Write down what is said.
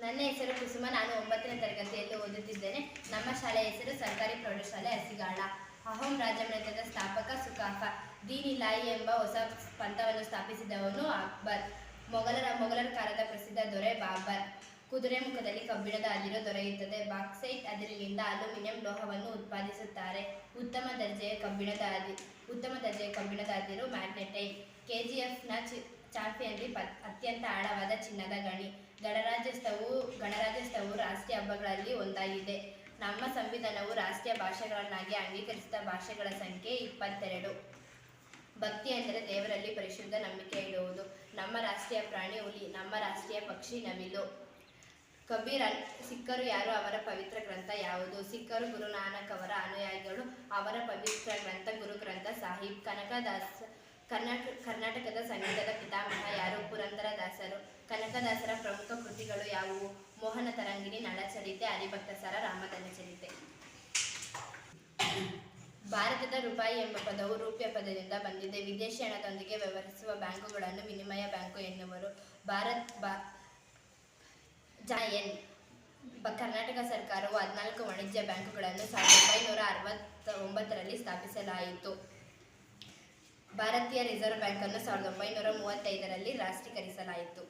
ನನ್ನ ಹೆಸರು ಕುಸುಮ. ನಾನು 9ನೇ ತರಗತಿಯಲ್ಲಿ ಓದುತ್ತಿದ್ದೇನೆ. ನಮ್ಮ ಶಾಲೆಯ ಹೆಸರು ಸರ್ಕಾರಿ ಪ್ರೌಢಶಾಲೆ ಹಸಿಗಾಳ. ಅಹೋಂ ರಾಜಮನೆತನದ ಸ್ಥಾಪಕ ಸುಕಾಫ. ದೀನ್ ಇಲಾಹಿ ಎಂಬ ಹೊಸ ಪಂಥವನ್ನು ಸ್ಥಾಪಿಸಿದವನು ಅಕ್ಬರ್. ಮೊಘಲರ ಕಾಲದ ಪ್ರಸಿದ್ಧ ದೊರೆ ಬಾಬರ್. ಕುದುರೆ ಮುಖದಲ್ಲಿ ಕಬ್ಬಿಣದ ಅದಿರು ದೊರೆಯುತ್ತದೆ. ಬಾಕ್ಸೈಟ್ ಅದಿರಿನಿಂದ ಅಲ್ಯೂಮಿನಿಯಂ ಲೋಹವನ್ನು ಉತ್ಪಾದಿಸುತ್ತಾರೆ. ಉತ್ತಮ ದರ್ಜೆಯ ಕಬ್ಬಿಣದ ಅದಿರು ಮ್ಯಾಗ್ನೆಟೈಟ್. KGFನ ಚಾಂಪಿಯನ್ಲಿ ಅತ್ಯಂತ ಆಳವಾದ ಚಿನ್ನದ ಗಣಿ. ಗಣರಾಜ್ಯೋತ್ಸವವು ರಾಷ್ಟ್ರೀಯ ಹಬ್ಬಗಳಲ್ಲಿ ಒಂದಾಗಿದೆ. ನಮ್ಮ ಸಂವಿಧಾನವು ರಾಷ್ಟ್ರೀಯ ಭಾಷೆಗಳನ್ನಾಗಿ ಅಂಗೀಕರಿಸಿದ ಭಾಷೆಗಳ ಸಂಖ್ಯೆ 22. ಭಕ್ತಿ ಎಂದರೆ ದೇವರಲ್ಲಿ ಪರಿಶುದ್ಧ ನಂಬಿಕೆ ಇಡುವುದು. ನಮ್ಮ ರಾಷ್ಟ್ರೀಯ ಪ್ರಾಣಿ ಹುಲಿ. ನಮ್ಮ ರಾಷ್ಟ್ರೀಯ ಪಕ್ಷಿ ನವಿಲು. ಕಬೀರ್. ಸಿಖ್ಖರು ಯಾರು? ಅವರ ಪವಿತ್ರ ಗ್ರಂಥ ಯಾವುದು? ಸಿಖ್ಖರು ಗುರು ನಾನಕ್ ಅವರ ಅನುಯಾಯಿಗಳು. ಅವರ ಪವಿತ್ರ ಗ್ರಂಥ ಗುರು ಗ್ರಂಥ ಸಾಹಿಬ್. ಕರ್ನಾಟಕದ ಸಂಗೀತದ ಪಿತಾಮಹ ಯಾರು? ಪುರಂದರದಾಸರು. ಕನಕದಾಸರ ಪ್ರಮುಖ ಕೃತಿಗಳು ಯಾವುವು? ಮೋಹನ ತರಂಗಿಣಿ, ನಳಚರಿತೆ, ಹರಿಭಕ್ತಸಾರ, ರಾಮಧನ ಚರಿತೆ. ಭಾರತದ ರೂಪಾಯಿ ಎಂಬ ಪದವು ರೂಪ್ಯ ಪದದಿಂದ ಬಂದಿದೆ. ವಿದೇಶಿ ಹಣದೊಂದಿಗೆ ವ್ಯವಹರಿಸುವ ಬ್ಯಾಂಕುಗಳನ್ನು ವಿನಿಮಯ ಬ್ಯಾಂಕು ಎನ್ನುವರು. ಕರ್ನಾಟಕ ಸರ್ಕಾರವು 14 ವಾಣಿಜ್ಯ ಬ್ಯಾಂಕುಗಳನ್ನು 1969ರಲ್ಲಿ ಸ್ಥಾಪಿಸಲಾಯಿತು. ಭಾರತೀಯ ರಿಸರ್ವ್ ಬ್ಯಾಂಕ್ ಅನ್ನು 1935ರಲ್ಲಿ ರಾಷ್ಟ್ರೀಕರಿಸಲಾಯಿತು.